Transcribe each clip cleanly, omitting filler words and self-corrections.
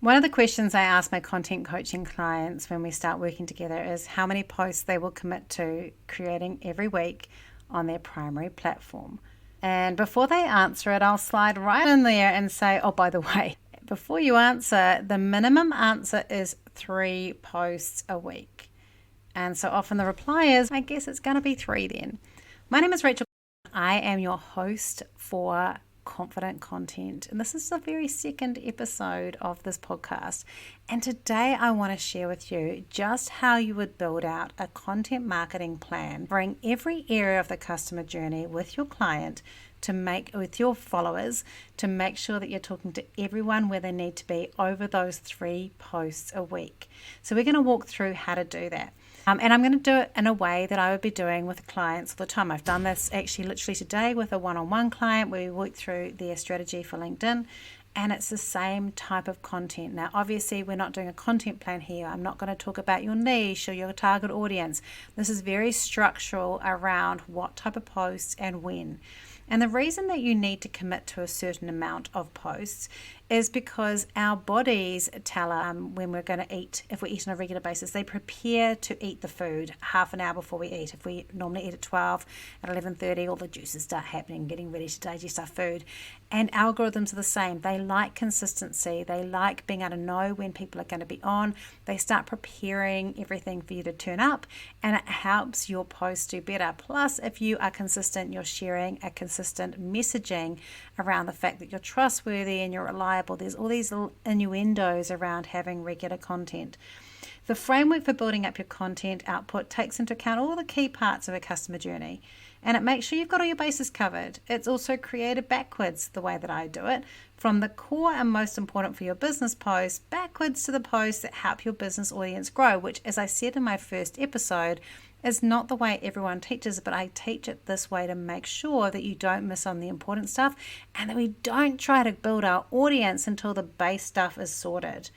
One of the questions I ask my content coaching clients when we start working together is how many posts they will commit to creating every week on their primary platform. And before they answer it, I'll slide right in there and say, oh, by the way, before you answer, the minimum answer is 3 posts a week. And so often the reply is, I guess it's going to be 3 then. My name is Rachel. I am your host for Confident Content, and this is the very second episode of this podcast. And today I want to share with you just how you would build out a content marketing plan, bring every area of the customer journey with your client with your followers, to make sure that you're talking to everyone where they need to be over those 3 posts a week. So we're going to walk through how to do that. And I'm going to do it in a way that I would be doing with clients all the time. I've done this actually literally today with a one-on-one client where we worked through their strategy for LinkedIn, and it's the same type of content. Now, obviously, we're not doing a content plan here. I'm not going to talk about your niche or your target audience. This is very structural around what type of posts and when. And the reason that you need to commit to a certain amount of posts is because our bodies tell us when we're going to eat. If we eat on a regular basis, they prepare to eat the food half an hour before we eat. If we normally eat at 12, at 11:30, all the juices start happening, getting ready to digest our food. And algorithms are the same. They like consistency. They like being able to know when people are going to be on. They start preparing everything for you to turn up, and it helps your posts do better. Plus, if you are consistent, you're sharing a consistent messaging around the fact that you're trustworthy and you're reliable. There's all these little innuendos around having regular content. The framework for building up your content output takes into account all the key parts of a customer journey, and it makes sure you've got all your bases covered. It's also created backwards, the way that I do it, from the core and most important for your business posts backwards to the posts that help your business audience grow, which, as I said in my first episode, is not the way everyone teaches, but I teach it this way to make sure that you don't miss on the important stuff and that we don't try to build our audience until the base stuff is sorted.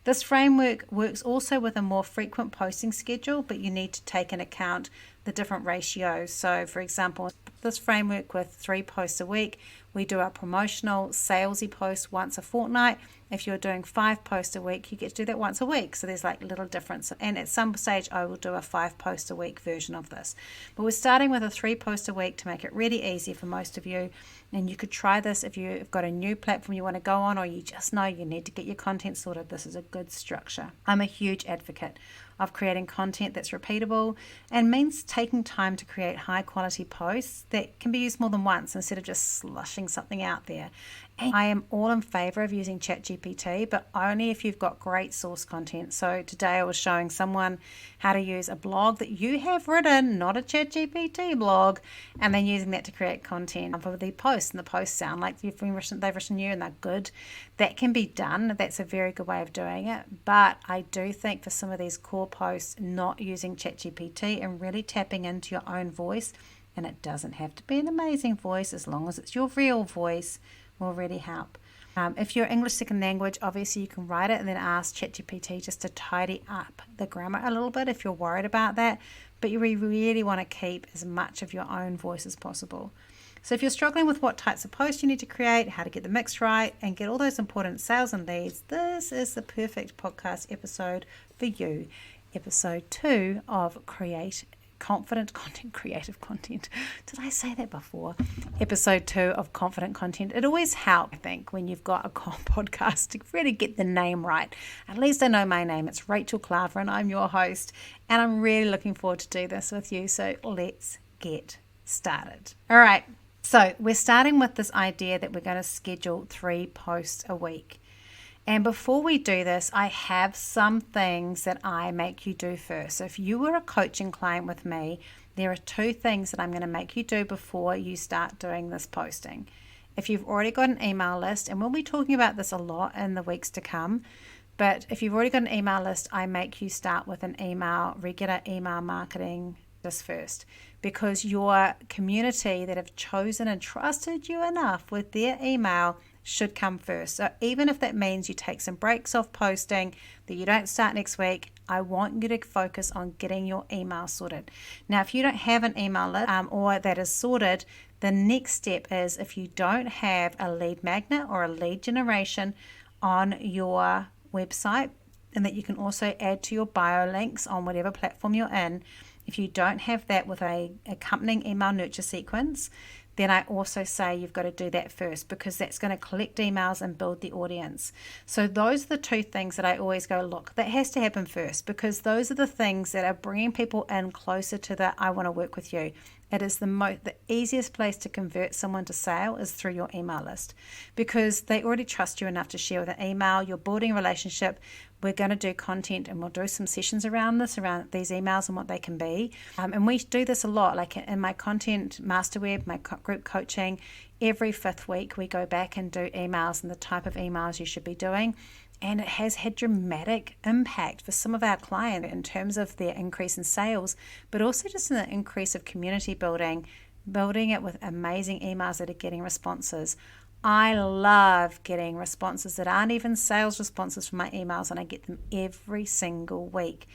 This framework works also with a more frequent posting schedule, but you need to take into account the different ratios. So, for example, this framework with 3 posts a week, we do our promotional salesy post once a fortnight. If you're doing 5 posts a week, you get to do that once a week. So there's like little difference. And at some stage, I will do a 5 post a week version of this. But we're starting with a 3 post a week to make it really easy for most of you. And you could try this if you've got a new platform you want to go on, or you just know you need to get your content sorted. This is a good structure. I'm a huge advocate of creating content that's repeatable and means taking time to create high quality posts that can be used more than once instead of just slushing something out there. And I am all in favor of using ChatGPT, but only if you've got great source content. So today I was showing someone how to use a blog that you have written, not a ChatGPT blog, and then using that to create content for the posts. And the posts sound like they've written you and they're good. That can be done. That's a very good way of doing it. But I do think for some of these core posts, not using ChatGPT and really tapping into your own voice, and it doesn't have to be an amazing voice, as long as it's your real voice, will really help. If you're English second language, obviously you can write it and then ask ChatGPT just to tidy up the grammar a little bit if you're worried about that. But you really want to keep as much of your own voice as possible. So if you're struggling with what types of posts you need to create, how to get the mix right, and get all those important sales and leads, this is the perfect podcast episode for you. Episode 2 of Confident Content, Creative Content. Did I say that before? Episode 2 of Confident Content. It always helps, I think, when you've got a podcast to really get the name right. At least I know my name. It's Rachel Klaver and I'm your host. And I'm really looking forward to do this with you. So let's get started. All right. So we're starting with this idea that we're going to schedule 3 posts a week. And before we do this, I have some things that I make you do first. So if you were a coaching client with me, there are 2 things that I'm going to make you do before you start doing this posting. If you've already got an email list, and we'll be talking about this a lot in the weeks to come, but if you've already got an email list, I make you start with an regular email marketing this first, because your community that have chosen and trusted you enough with their email should come first. So even if that means you take some breaks off posting, that you don't start next week, I want you to focus on getting your email sorted. Now, if you don't have an email list or that is sorted, the next step is, if you don't have a lead magnet or a lead generation on your website, and that you can also add to your bio links on whatever platform you're in. If you don't have that with a accompanying email nurture sequence, then I also say you've got to do that first, because that's going to collect emails and build the audience. So those are the two things that I always go, look, that has to happen first, because those are the things that are bringing people in closer to the I want to work with you. It is the easiest place to convert someone to sale is through your email list, because they already trust you enough to share with an email. You're building a relationship. We're going to do content, and we'll do some sessions around these emails and what they can be. And we do this a lot, like in my content masterweb, my group coaching. Every 5th week, we go back and do emails and the type of emails you should be doing. And it has had dramatic impact for some of our clients in terms of their increase in sales, but also just in the increase of community building it with amazing emails that are getting responses. I love getting responses that aren't even sales responses from my emails, and I get them every single week.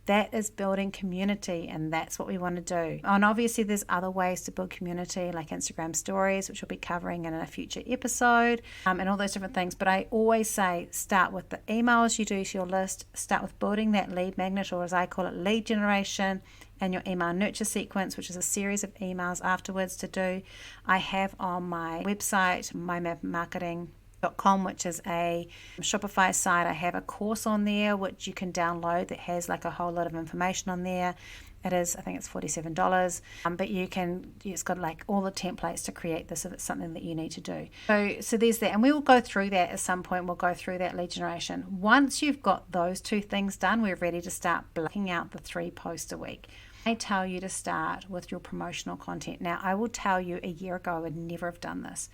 That is building community, and that's what we want to do. And obviously there's other ways to build community, like Instagram stories, which we'll be covering in a future episode, and all those different things. But I always say start with the emails you do to your list, start with building that lead magnet, or as I call it, lead generation, and your email nurture sequence, which is a series of emails afterwards to do. I have on my website, mymapmarketing.com, which is a Shopify site. I have a course on there which you can download that has like a whole lot of information on there. I think it's $47, but it's got like all the templates to create this if it's something that you need to do. So there's that, and we will go through that at some point. We'll go through that lead generation. Once you've got those two things done, we're ready to start blocking out the 3 posts a week. I tell you to start with your promotional content. Now, I will tell you a year ago I would never have done this,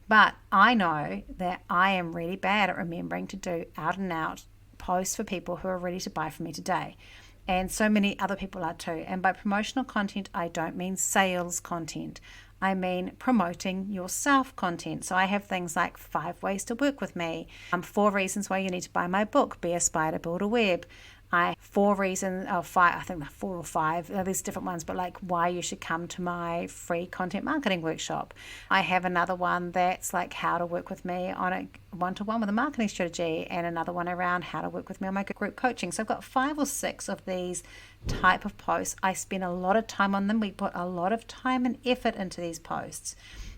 but I know that I am really bad at remembering to do out and out posts for people who are ready to buy from me today. And so many other people are too. And by promotional content, I don't mean sales content. I mean promoting yourself content. So I have things like 5 ways to work with me, 4 reasons why you need to buy my book, Be Aspire to Build a Web. 4 reasons, or 5, I think they're 4 or 5, there's different ones, but like why you should come to my free content marketing workshop. I have another one that's like how to work with me on a one-to-one with a marketing strategy, and another one around how to work with me on my group coaching. So I've got 5 or 6 of these type of posts. I spend a lot of time on them. We put a lot of time and effort into these posts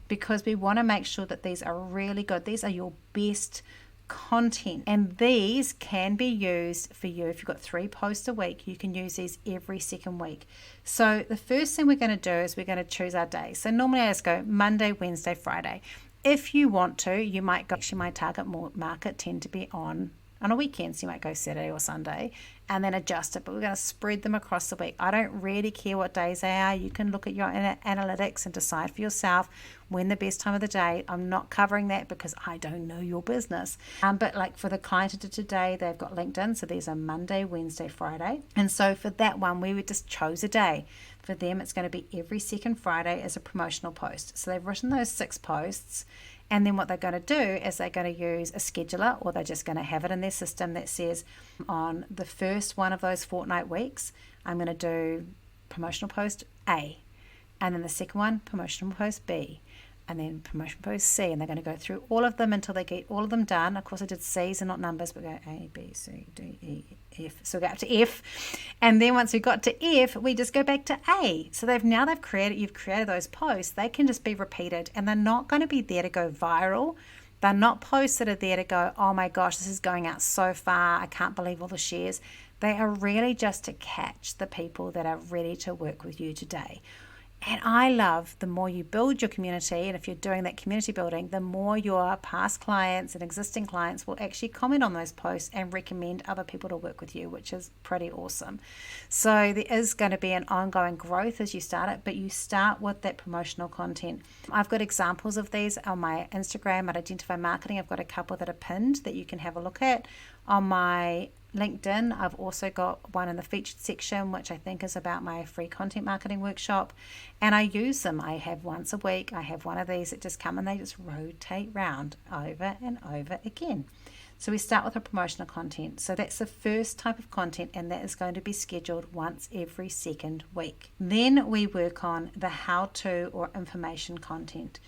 because we want to make sure that these are really good. These are your best content, and these can be used for you. If you've got 3 posts a week, you can use these every second week. So the first thing we're going to do is we're going to choose our days. So normally I just go Monday, Wednesday, Friday. If you want to, you might go, actually my target market tend to be on a weekend, so you might go Saturday or Sunday and then adjust it, but we're going to spread them across the week. I don't really care what days they are. You can look at your analytics and decide for yourself when the best time of the day. I'm not covering that because I don't know your business, but like for the client I did today, they've got LinkedIn, so these are Monday, Wednesday, Friday, and so for that one we would just chose a day. For them it's going to be every second Friday as a promotional post. So they've written those 6 posts, and then what they're going to do is they're going to use a scheduler, or they're just going to have it in their system that says on the first one of those fortnight weeks, I'm going to do promotional post A, and then the second one, promotional post B, and then promotional post C, and they're going to go through all of them until they get all of them done. Of course, I did C's and not numbers, but go A, B, C, D, E, F. So we go up to F, and then once we got to F, we just go back to A. So you've created those posts. They can just be repeated, and they're not going to be there to go viral. They're not posts that are there to go, oh my gosh, this is going out so far, I can't believe all the shares. They are really just to catch the people that are ready to work with you today. And I love the more you build your community, and if you're doing that community building, the more your past clients and existing clients will actually comment on those posts and recommend other people to work with you, which is pretty awesome. So there is going to be an ongoing growth as you start it, but you start with that promotional content. I've got examples of these on my Instagram at Identify Marketing. I've got a couple that are pinned that you can have a look at. On my LinkedIn, I've also got one in the featured section, which I think is about my free content marketing workshop, and I use them. I have once a week, I have one of these that just come and they just rotate round over and over again. So we start with a promotional content. So that's the first type of content, and that is going to be scheduled once every second week. Then we work on the how-to or information content.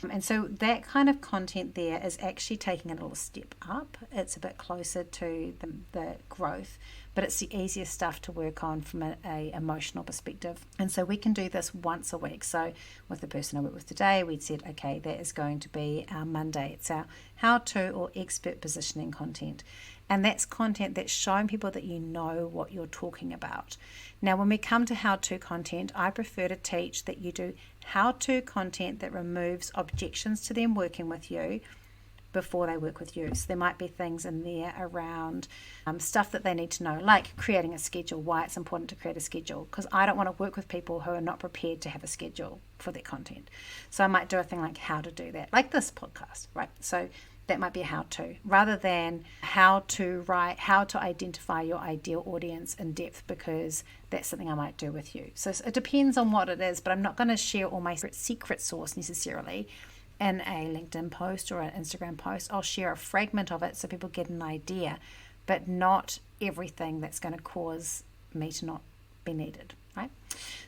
And so that kind of content there is actually taking a little step up. It's a bit closer to the growth, but it's the easiest stuff to work on from a emotional perspective. And so we can do this once a week. So with the person I work with today, we'd said, okay, that is going to be our Monday. It's our how-to or expert positioning content. And that's content that's showing people that you know what you're talking about. Now, when we come to how-to content, I prefer to teach that you do how-to content that removes objections to them working with you before they work with you. So there might be things in there around stuff that they need to know, like creating a schedule, why it's important to create a schedule, because I don't want to work with people who are not prepared to have a schedule for their content. So I might do a thing like how to do that, like this podcast, right? So that might be a how-to, rather than how to write, how to identify your ideal audience in depth, because that's something I might do with you. So it depends on what it is, but I'm not going to share all my secret sauce necessarily in a LinkedIn post or an Instagram post. I'll share a fragment of it so people get an idea, but not everything that's going to cause me to not be needed, right?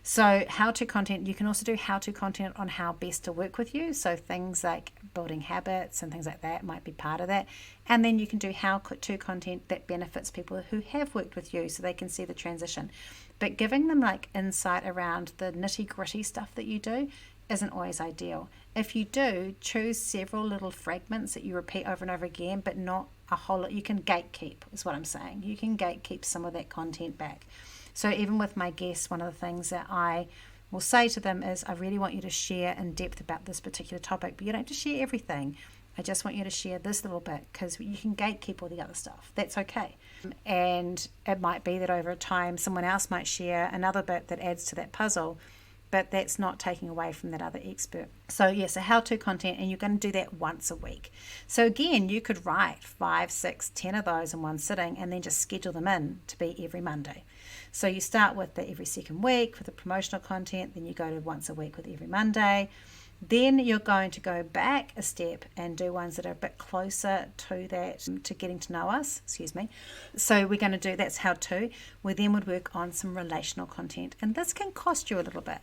So how-to content, you can also do how-to content on how best to work with you. So things like building habits and things like that might be part of that. And then you can do how-to content that benefits people who have worked with you so they can see the transition. But giving them like insight around the nitty-gritty stuff that you do isn't always ideal. If you do, choose several little fragments that you repeat over and over again, but not a whole lot. You can gatekeep, is what I'm saying. You can gatekeep some of that content back. So even with my guests, one of the things that I will say to them is, I really want you to share in depth about this particular topic, but you don't have to share everything. I just want you to share this little bit, because you can gatekeep all the other stuff. That's okay. And it might be that over time, someone else might share another bit that adds to that puzzle, but that's not taking away from that other expert. So yes, a how-to content, and you're going to do that once a week. So again, you could write 5, 6, 10 of those in one sitting and then just schedule them in to be every Monday. So you start with the every second week with the promotional content, then you go to once a week with every Monday. Then you're going to go back a step and do ones that are a bit closer to that, to getting to know us, So we're going to do, that's how to. We then would work on some relational content. And this can cost you a little bit.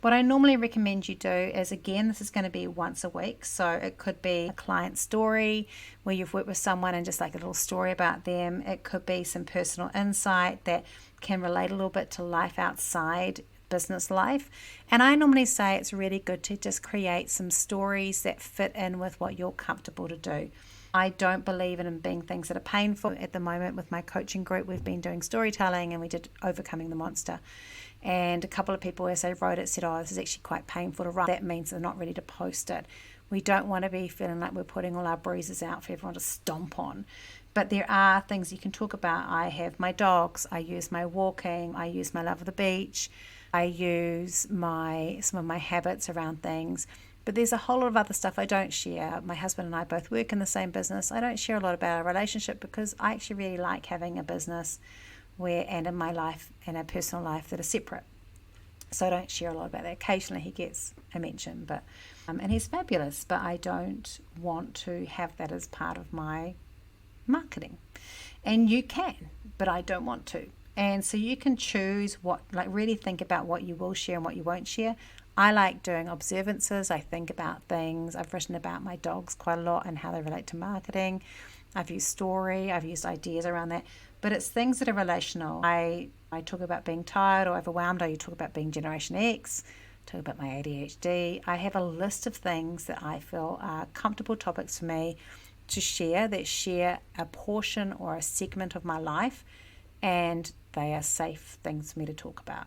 What I normally recommend you do is, again, this is going to be once a week. So it could be a client story where you've worked with someone and just like a little story about them. It could be some personal insight that can relate a little bit to life outside business life. And I normally say it's really good to just create some stories that fit in with what you're comfortable to do. I don't believe in being things that are painful. At the moment with my coaching group, we've been doing storytelling, and we did Overcoming the Monster. And a couple of people, as they wrote it, said, oh, this is actually quite painful to write. That means they're not ready to post it. We don't want to be feeling like we're putting all our bruises out for everyone to stomp on. But there are things you can talk about. I have my dogs. I use my walking. I use my love of the beach. I use some of my habits around things. But there's a whole lot of other stuff I don't share. My husband and I both work in the same business. I don't share a lot about our relationship because I actually really like having a business and in my life and a personal life that are separate. So I don't share a lot about that. Occasionally he gets a mention, but and he's fabulous, but I don't want to have that as part of my marketing. And you can, but I don't want to. And so you can choose really think about what you will share and what you won't share. I like doing observances. I think about things. I've written about my dogs quite a lot and how they relate to marketing. I've used story. I've used ideas around that. But it's things that are relational. I talk about being tired or overwhelmed. I talk about being Generation X. Talk about my ADHD. I have a list of things that I feel are comfortable topics for me to share, that share a portion or a segment of my life, and they are safe things for me to talk about.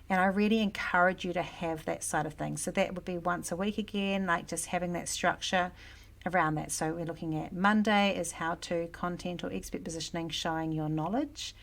And I really encourage you to have that side of things. So that would be once a week again, like just having that structure around that. So we're looking at Monday is how to content or expert positioning, showing your knowledge.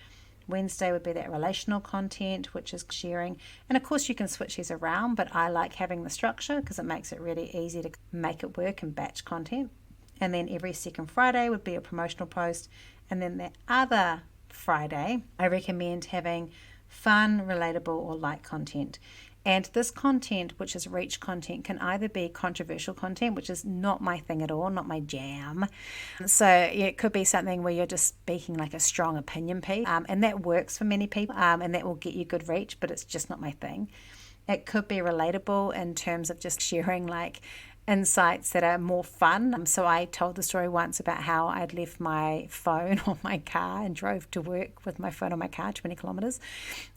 Wednesday would be that relational content, which is sharing. And of course you can switch these around, but I like having the structure because it makes it really easy to make it work and batch content. And then every second Friday would be a promotional post. And then the other Friday, I recommend having fun, relatable, or light content. And this content, which is reach content, can either be controversial content, which is not my thing at all, not my jam. So it could be something where you're just speaking like a strong opinion piece, and that works for many people, and that will get you good reach, but it's just not my thing. It could be relatable in terms of just sharing like insights that are more fun. So I told the story once about how I'd left my phone on my car and drove to work with my phone on my car 20 kilometers.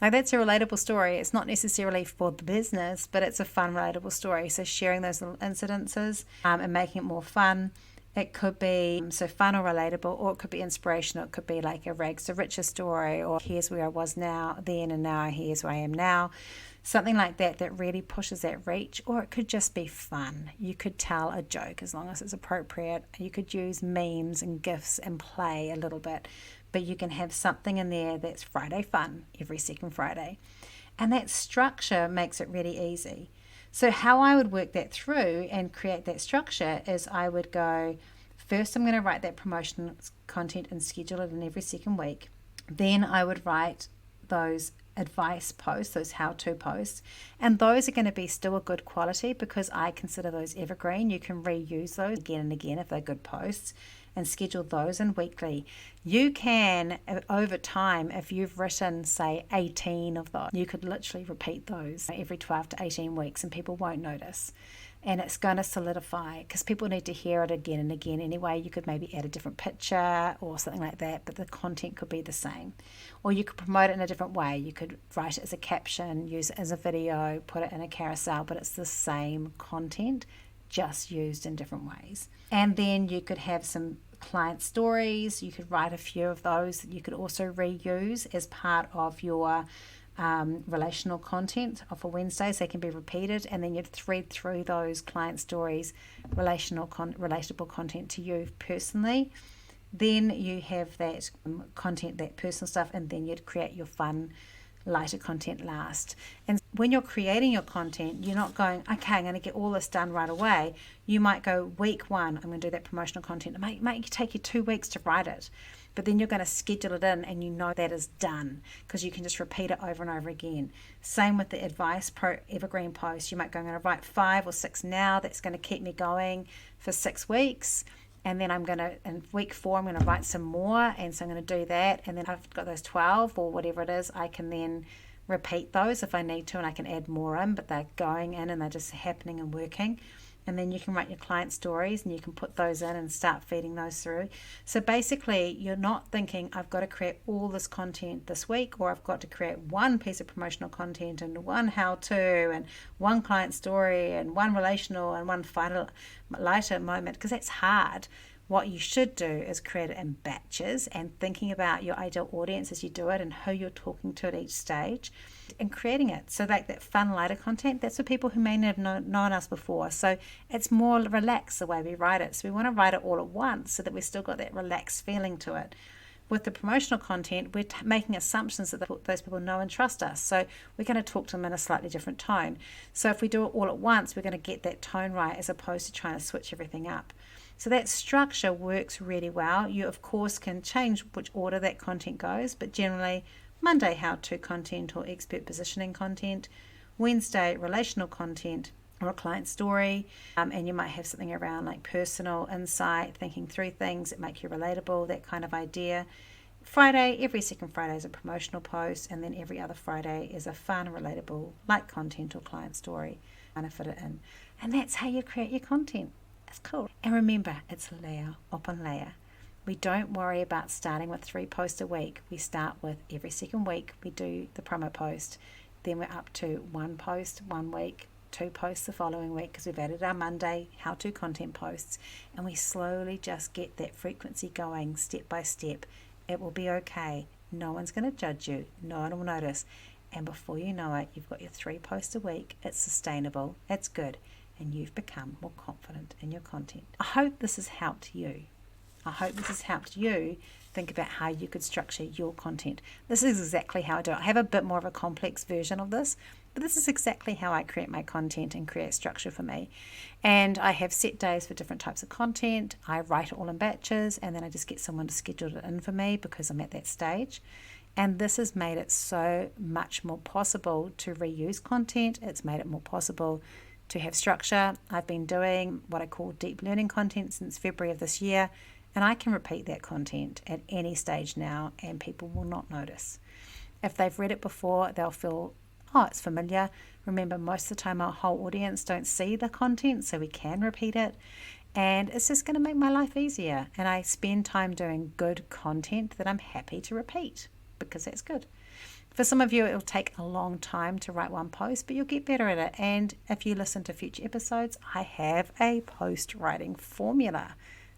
Like, that's a relatable story. It's not necessarily for the business, but it's a fun, relatable story. So sharing those little incidences and making it more fun. It could be so fun or relatable, or it could be inspirational. It could be like a rags to riches story, or here's where I was now, then, and now here's where I am now. Something like that that really pushes that reach. Or it could just be fun. You could tell a joke as long as it's appropriate. You could use memes and GIFs and play a little bit. But you can have something in there that's Friday fun every second Friday. And that structure makes it really easy. So how I would work that through and create that structure is I would go, first I'm going to write that promotional content and schedule it in every second week. Then I would write those advice posts, those how-to posts, and those are going to be still a good quality because I consider those evergreen. You can reuse those again and again if they're good posts, and schedule those in weekly. You can, over time, if you've written, say, 18 of those, you could literally repeat those every 12 to 18 weeks and people won't notice. And it's going to solidify because people need to hear it again and again anyway. You could maybe add a different picture or something like that, but the content could be the same. Or you could promote it in a different way. You could write it as a caption, use it as a video, put it in a carousel, but it's the same content, just used in different ways. And then you could have some client stories. You could write a few of those that you could also reuse as part of your relational content for Wednesdays. They can be repeated, and then you'd thread through those client stories, relatable content to you personally. Then you have that content, that personal stuff, and then you'd create your fun, lighter content last. And when you're creating your content, you're not going, okay, I'm going to get all this done right away. You might go, week 1, I'm going to do that promotional content. It might take you 2 weeks to write it, but then you're going to schedule it in and you know that is done because you can just repeat it over and over again. Same with the advice pro evergreen post. You might go, I'm going to write 5 or 6 now. That's going to keep me going for 6 weeks. And then in week 4, I'm going to write some more. And so I'm going to do that. And then I've got those 12 or whatever it is. I can then repeat those if I need to, and I can add more in, but they're going in and they're just happening and working. And then you can write your client stories and you can put those in and start feeding those through. So basically, you're not thinking, I've got to create all this content this week, or I've got to create one piece of promotional content and one how-to and one client story and one relational and one final lighter moment, because that's hard. What you should do is create it in batches and thinking about your ideal audience as you do it and who you're talking to at each stage and creating it. So like that fun, lighter content, that's for people who may not have known us before. So it's more relaxed the way we write it. So we want to write it all at once so that we've still got that relaxed feeling to it. With the promotional content, we're making assumptions that those people know and trust us. So we're going to talk to them in a slightly different tone. So if we do it all at once, we're going to get that tone right as opposed to trying to switch everything up. So that structure works really well. You, of course, can change which order that content goes, but generally Monday, how-to content or expert positioning content, Wednesday, relational content or a client story, and you might have something around like personal insight, thinking through things that make you relatable, that kind of idea. Friday, every second Friday is a promotional post, and then every other Friday is a fun, relatable, like content or client story, kind of fit it in. And that's how you create your content. It's cool. And remember, it's layer upon layer. We don't worry about starting with 3 posts a week. We start with every second week we do the promo post. Then we're up to 1 post 1 week, 2 posts the following week because we've added our Monday how-to content posts. And we slowly just get that frequency going step by step. It will be okay. No one's going to judge you. No one will notice. And before you know it, you've got your 3 posts a week. It's sustainable. It's good. And you've become more confident in your content. I hope this has helped you. I hope this has helped you think about how you could structure your content. This is exactly how I do it. I have a bit more of a complex version of this, but this is exactly how I create my content and create structure for me. And I have set days for different types of content. I write it all in batches, and then I just get someone to schedule it in for me because I'm at that stage. And this has made it so much more possible to reuse content. It's made it more possible to have structure. I've been doing what I call deep learning content since February of this year, and I can repeat that content at any stage now and people will not notice. If they've read it before, they'll feel oh, it's familiar. Remember, most of the time our whole audience don't see the content, so we can repeat it. And it's just going to make my life easier. And I spend time doing good content that I'm happy to repeat because that's good. For some of you, it'll take a long time to write one post, but you'll get better at it. And if you listen to future episodes, I have a post writing formula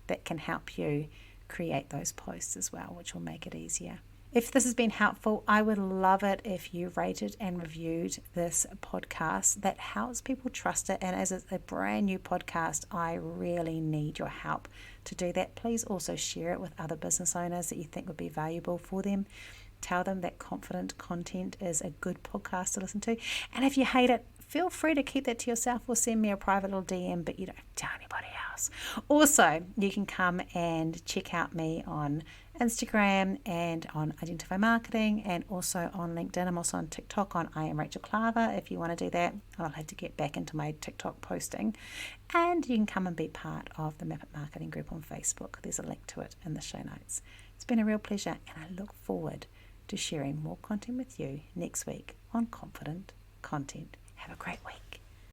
that can help you create those posts as well, which will make it easier. If this has been helpful, I would love it if you rated and reviewed this podcast. That helps people trust it. And as it's a brand new podcast, I really need your help to do that. Please also share it with other business owners that you think would be valuable for them. Tell them that Confident Content is a good podcast to listen to. And if you hate it, feel free to keep that to yourself or send me a private little DM, but you don't tell anybody else. Also, you can come and check out me on Instagram and on Identify Marketing and also on LinkedIn. I'm also on TikTok on I am Rachel Klaver if you want to do that. I'll have to get back into my TikTok posting. And you can come and be part of the Map It Marketing group on Facebook. There's a link to it in the show notes. It's been a real pleasure, and I look forward to sharing more content with you next week on Confident Content. Have a great week.